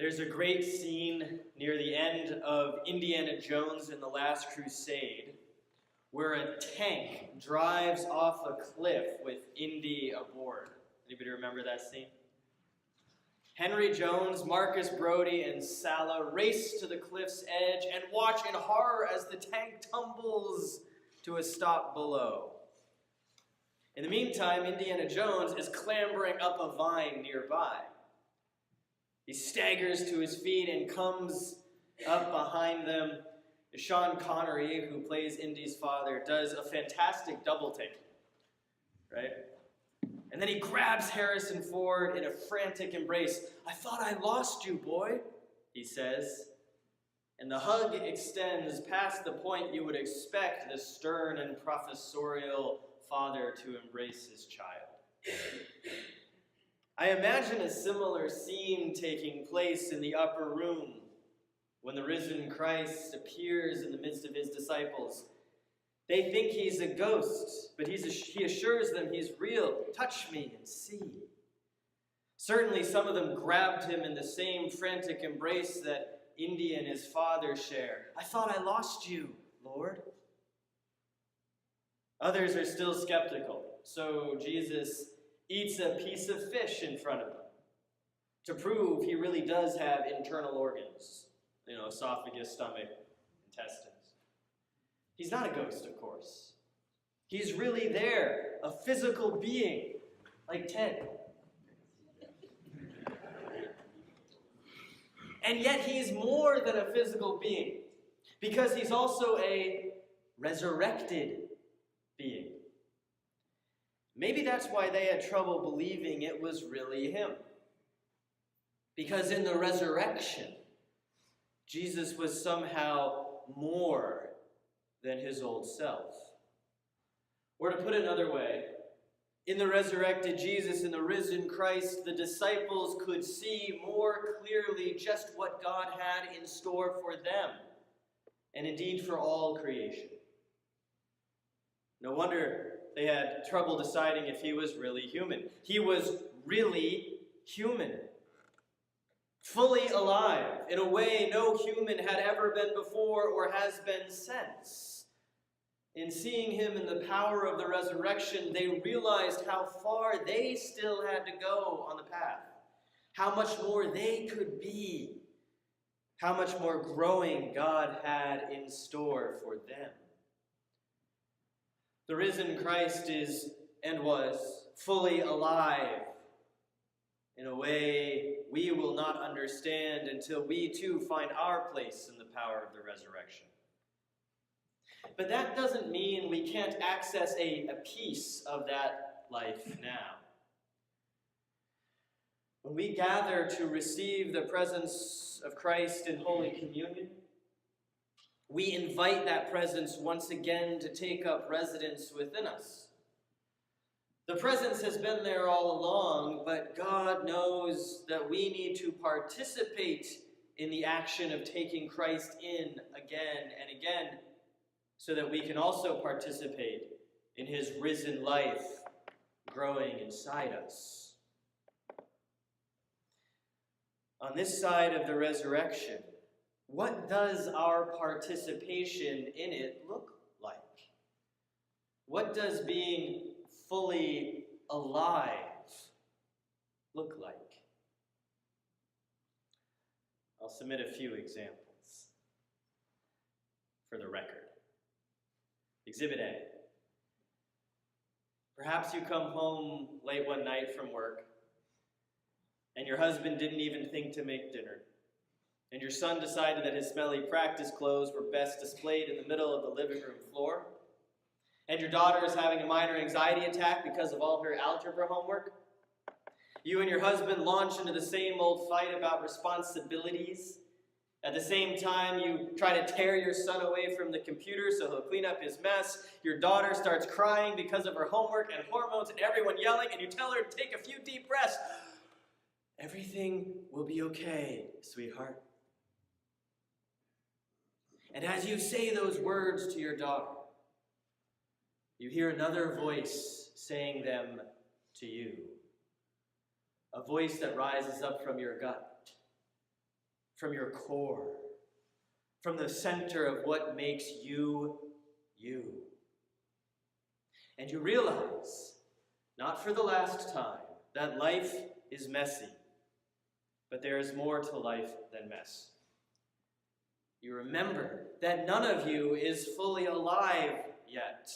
There's a great scene near the end of Indiana Jones and the Last Crusade where a tank drives off a cliff with Indy aboard. Anybody remember that scene? Henry Jones, Marcus Brody, and Sala race to the cliff's edge and watch in horror as the tank tumbles to a stop below. In the meantime, Indiana Jones is clambering up a vine nearby. He staggers to his feet and comes up behind them. Sean Connery, who plays Indy's father, does a fantastic double take, right? And then he grabs Harrison Ford in a frantic embrace. "I thought I lost you, boy," he says. And the hug extends past the point you would expect the stern and professorial father to embrace his child. I imagine a similar scene taking place in the upper room when the risen Christ appears in the midst of his disciples. They think he's a ghost, but he assures them he's real. "Touch me and see." Certainly some of them grabbed him in the same frantic embrace that Indy and his father share. "I thought I lost you, Lord." Others are still skeptical, so Jesus eats a piece of fish in front of them to prove he really does have internal organs, esophagus, stomach, intestines. He's not a ghost, of course. He's really there, a physical being, like Ted. And yet he's more than a physical being, because he's also a resurrected being. Maybe that's why they had trouble believing it was really him. Because in the resurrection, Jesus was somehow more than his old self. Or to put it another way, in the resurrected Jesus, in the risen Christ, the disciples could see more clearly just what God had in store for them, and indeed for all creation. No wonder they had trouble deciding if he was really human. He was really human. Fully alive, in a way no human had ever been before or has been since. In seeing him in the power of the resurrection, they realized how far they still had to go on the path, how much more they could be, how much more growing God had in store for them. The risen Christ is and was fully alive in a way we will not understand until we too find our place in the power of the resurrection. But that doesn't mean we can't access a piece of that life now. When we gather to receive the presence of Christ in Holy Communion, we invite that presence once again to take up residence within us. The presence has been there all along, but God knows that we need to participate in the action of taking Christ in again and again, so that we can also participate in his risen life growing inside us. On this side of the resurrection, what does our participation in it look like? What does being fully alive look like? I'll submit a few examples for the record. Exhibit A. Perhaps you come home late one night from work, and your husband didn't even think to make dinner, and your son decided that his smelly practice clothes were best displayed in the middle of the living room floor, and your daughter is having a minor anxiety attack because of all her algebra homework. You and your husband launch into the same old fight about responsibilities. At the same time, you try to tear your son away from the computer so he'll clean up his mess. Your daughter starts crying because of her homework and hormones and everyone yelling, and you tell her to take a few deep breaths. Everything will be okay, sweetheart. And as you say those words to your daughter, you hear another voice saying them to you. A voice that rises up from your gut. from your core, from the center of what makes you, you. And you realize, not for the last time, that life is messy, but there is more to life than mess. You remember that none of you is fully alive yet.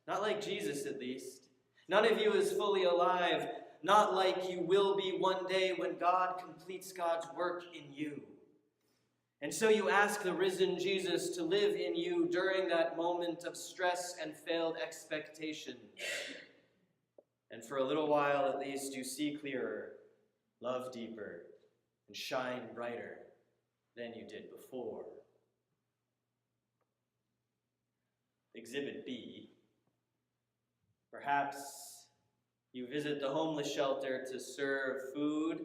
Not like Jesus, at least. None of you is fully alive, not like you will be one day when God completes God's work in you. And so you ask the risen Jesus to live in you during that moment of stress and failed expectation. And for a little while, at least, you see clearer, love deeper, and shine brighter than you did before. Exhibit B. Perhaps you visit the homeless shelter to serve food,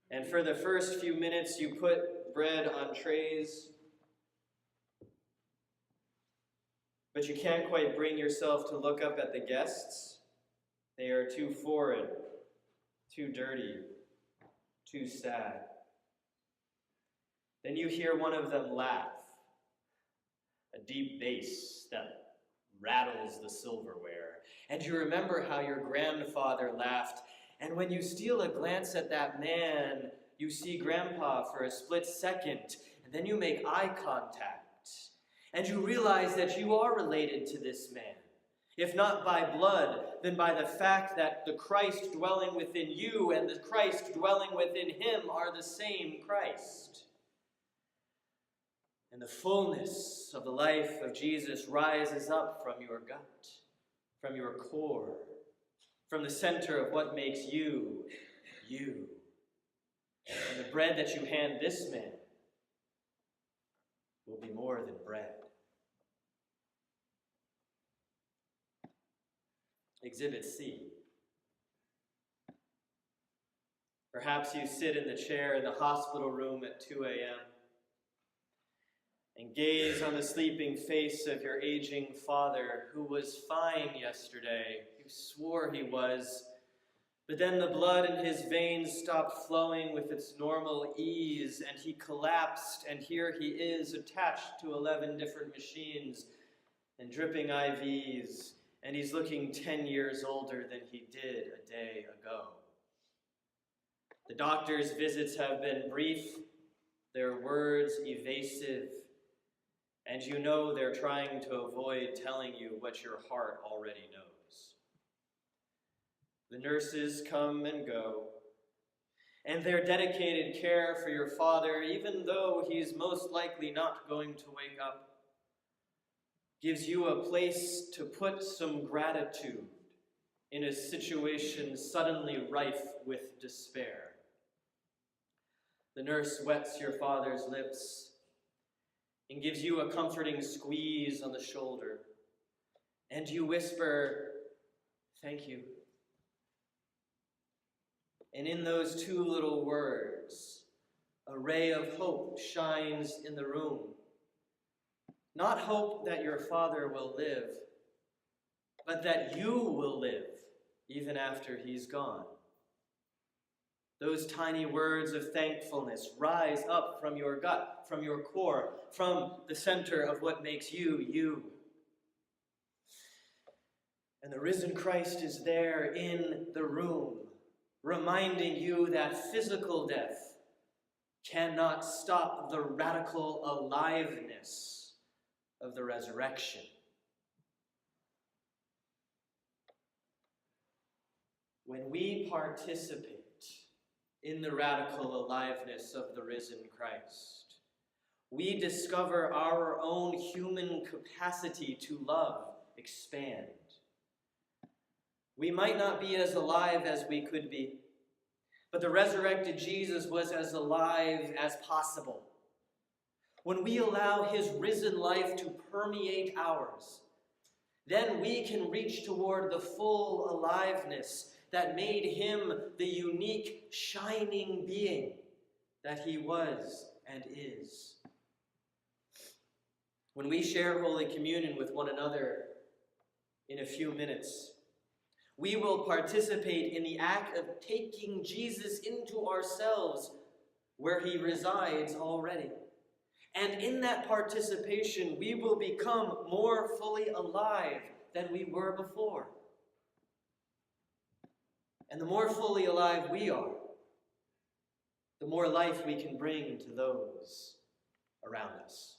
and for the first few minutes you put bread on trays, but you can't quite bring yourself to look up at the guests. They are too foreign, too dirty, too sad. Then you hear one of them laugh, a deep bass that rattles the silverware. And you remember how your grandfather laughed. And when you steal a glance at that man, you see Grandpa for a split second, and then you make eye contact. And you realize that you are related to this man. If not by blood, then by the fact that the Christ dwelling within you and the Christ dwelling within him are the same Christ. And the fullness of the life of Jesus rises up from your gut, from your core, from the center of what makes you, you. And the bread that you hand this man will be more than bread. Exhibit C. Perhaps you sit in the chair in the hospital room at 2 a.m. and gaze on the sleeping face of your aging father, who was fine yesterday. You swore he was, but then the blood in his veins stopped flowing with its normal ease, and he collapsed, and here he is attached to 11 different machines and dripping IVs, and he's looking 10 years older than he did a day ago. The doctor's visits have been brief, their words evasive, and you know they're trying to avoid telling you what your heart already knows. The nurses come and go, and their dedicated care for your father, even though he's most likely not going to wake up, gives you a place to put some gratitude in a situation suddenly rife with despair. The nurse wets your father's lips and gives you a comforting squeeze on the shoulder, and you whisper, "Thank you." And in those two little words, a ray of hope shines in the room. Not hope that your father will live, but that you will live even after he's gone. Those tiny words of thankfulness rise up from your gut, from your core, from the center of what makes you, you. And the risen Christ is there in the room, reminding you that physical death cannot stop the radical aliveness of the resurrection. When we participate in the radical aliveness of the risen Christ, we discover our own human capacity to love expand. We might not be as alive as we could be, but the resurrected Jesus was as alive as possible. When we allow his risen life to permeate ours, then we can reach toward the full aliveness that made him the unique, shining being that he was and is. When we share Holy Communion with one another in a few minutes, we will participate in the act of taking Jesus into ourselves where he resides already. And in that participation, we will become more fully alive than we were before. And the more fully alive we are, the more life we can bring to those around us.